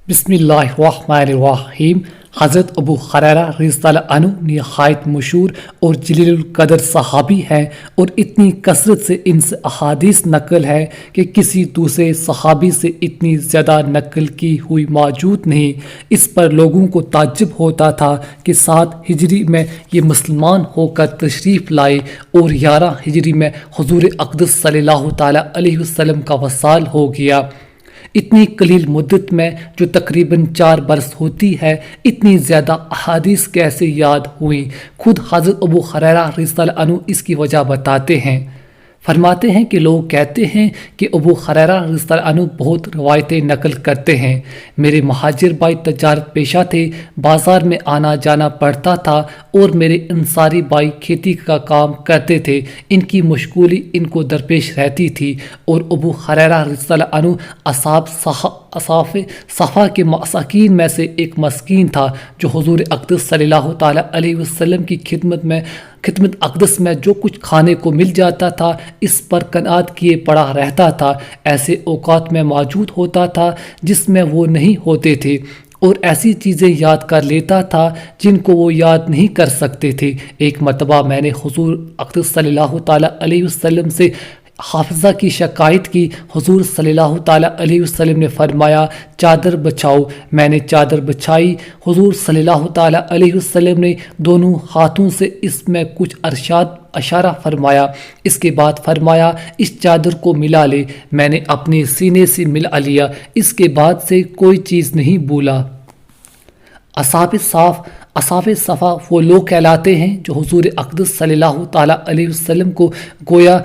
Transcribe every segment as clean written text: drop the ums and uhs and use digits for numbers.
بسم اللہ الرحمن الرحیم۔ حضرت ابو ہریرہ رضی اللہ عنہ نہایت مشہور اور جلیل القدر صحابی ہیں، اور اتنی کثرت سے ان سے احادیث نقل ہے کہ کسی دوسرے صحابی سے اتنی زیادہ نقل کی ہوئی موجود نہیں۔ اس پر لوگوں کو تعجب ہوتا تھا کہ 7 ہجری میں یہ مسلمان ہو کر تشریف لائے اور 11 ہجری میں حضور اقدس صلی اللہ تعالیٰ علیہ وسلم کا وصال ہو گیا۔ اتنی قلیل مدت میں جو تقریباً 4 برس ہوتی ہے، اتنی زیادہ احادیث کیسے یاد ہوئیں؟ خود حضرت ابو ہریرہ رضی اللہ عنہ اس کی وجہ بتاتے ہیں۔ فرماتے ہیں کہ لوگ کہتے ہیں کہ ابو ہریرہ رضی اللہ عنہ بہت روایتیں نقل کرتے ہیں۔ میرے مہاجر بھائی تجارت پیشہ تھے، بازار میں آنا جانا پڑتا تھا، اور میرے انصاری بھائی کھیتی کا کام کرتے تھے۔ ان کی مشغولی ان کو درپیش رہتی تھی، اور ابو ہریرہ رضی اللہ عنہ اصحاب صفا کے مساکین میں سے ایک مسکین تھا، جو حضور اقدس صلی اللہ تعالیٰ علیہ وسلم کی خدمت اقدس میں جو کچھ کھانے کو مل جاتا تھا، اس پر قناعت کیے پڑا رہتا تھا۔ ایسے اوقات میں موجود ہوتا تھا جس میں وہ نہیں ہوتے تھے، اور ایسی چیزیں یاد کر لیتا تھا جن کو وہ یاد نہیں کر سکتے تھے۔ ایک مرتبہ میں نے حضور اقدس صلی اللہ تعالیٰ علیہ وسلم سے حافظہ کی شکایت کی۔ حضور صلی اللہ تعالیٰ علیہ وسلم نے فرمایا، چادر بچھاؤ۔ میں نے چادر بچھائی۔ حضور صلی اللہ تعالیٰ علیہ وسلم نے دونوں ہاتھوں سے اس میں کچھ اشارہ فرمایا۔ اس کے بعد فرمایا، اس چادر کو ملا لے۔ میں نے اپنے سینے سے ملا لیا۔ اس کے بعد سے کوئی چیز نہیں بھولا۔ اصحاب صفا وہ لوگ کہلاتے ہیں جو حضور اقدس صلی اللہ تعالیٰ علیہ وسلم کو گویا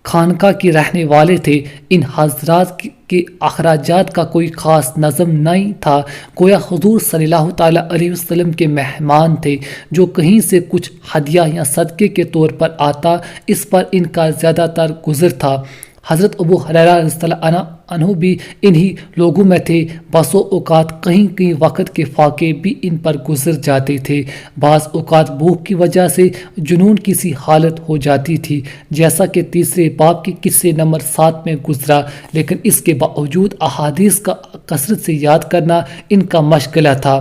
خانقاہ کے رہنے والے تھے۔ ان حضرات کے اخراجات کا کوئی خاص نظم نہیں تھا، گویا حضور صلی اللہ تعالیٰ علیہ وسلم کے مہمان تھے۔ جو کہیں سے کچھ ہدیہ یا صدقے کے طور پر آتا، اس پر ان کا زیادہ تر گزر تھا۔ حضرت ابو ہریرہ رضی اللہ عنہ بھی انہی لوگوں میں تھے۔ بسوں اوقات کہیں وقت کے فاقے بھی ان پر گزر جاتے تھے۔ بعض اوقات بھوک کی وجہ سے جنون کی سی حالت ہو جاتی تھی، جیسا کہ تیسرے باب کے قصے نمبر 7 میں گزرا، لیکن اس کے باوجود احادیث کا کثرت سے یاد کرنا ان کا مشغلہ تھا،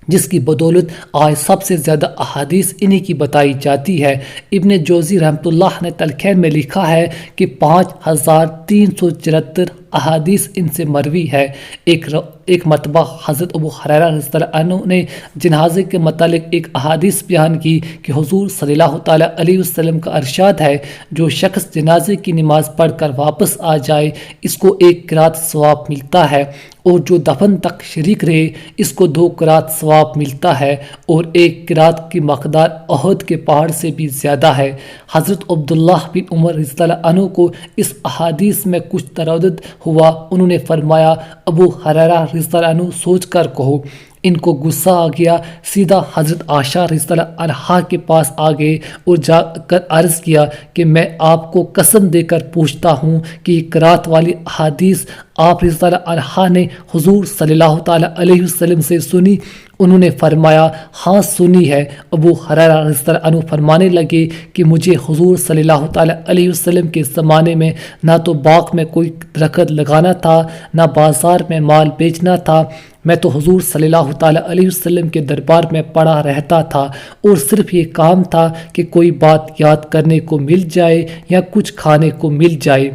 جس کی بدولت آج سب سے زیادہ احادیث انہی کی بتائی جاتی ہے۔ ابن جوزی رحمۃ اللہ نے تلخین میں لکھا ہے کہ 5374 احادیث ان سے مروی ہے۔ ایک مرتبہ حضرت ابو ہریرہ رضی اللہ عنہ نے جنازے کے متعلق ایک احادیث بیان کی کہ حضور صلی اللہ تعالیٰ علیہ وسلم کا ارشاد ہے، جو شخص جنازے کی نماز پڑھ کر واپس آ جائے، اس کو 1 قرات ثواب ملتا ہے، اور جو دفن تک شریک رہے، اس کو 2 قرات ثواب ملتا ہے، اور 1 قرات کی مقدار احد کے پہاڑ سے بھی زیادہ ہے۔ حضرت عبداللہ بن عمر رضی اللہ عنہ کو اس احادیث میں کچھ تردد ہوا۔ انہوں نے فرمایا، ابو ہریرہ رضی اللہ عنہ سوچ کر کہو۔ ان کو غصہ آ گیا، سیدھا حضرت عائشہ رضی اللہ عنہا کے پاس آ گئے اور جا کر عرض کیا کہ میں آپ کو قسم دے کر پوچھتا ہوں کہ یہ قرات والی احادیث آپ رضی اللہ عنہا نے حضور صلی اللہ تعالیٰ علیہ وسلم سے سنی؟ انہوں نے فرمایا، ہاں سنی ہے۔ ابو ہریرہ رضی اللہ عنہ فرمانے لگے کہ مجھے حضور صلی اللہ تعالیٰ علیہ وسلم کے زمانے میں نہ تو باغ میں کوئی درخت لگانا تھا، نہ بازار میں مال بیچنا تھا۔ میں تو حضور صلی اللہ تعالیٰ علیہ وسلم کے دربار میں پڑا رہتا تھا، اور صرف یہ کام تھا کہ کوئی بات یاد کرنے کو مل جائے یا کچھ کھانے کو مل جائے۔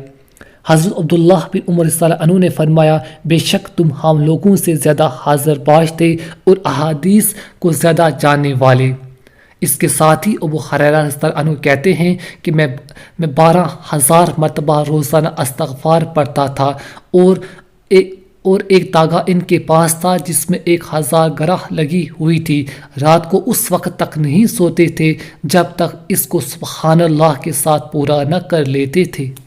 حضرت عبداللہ بن عمر رضی اللہ عنہ نے فرمایا، بے شک تم ہم لوگوں سے زیادہ حاضر باش تھے اور احادیث کو زیادہ جاننے والے۔ اس کے ساتھ ہی ابو ہریرہ رضی اللہ عنہ کہتے ہیں کہ میں 12,000 مرتبہ روزانہ استغفار پڑھتا تھا، اور ایک تاگا ان کے پاس تھا جس میں 1000 گرہ لگی ہوئی تھی۔ رات کو اس وقت تک نہیں سوتے تھے جب تک اس کو سبحان اللہ کے ساتھ پورا نہ کر لیتے تھے۔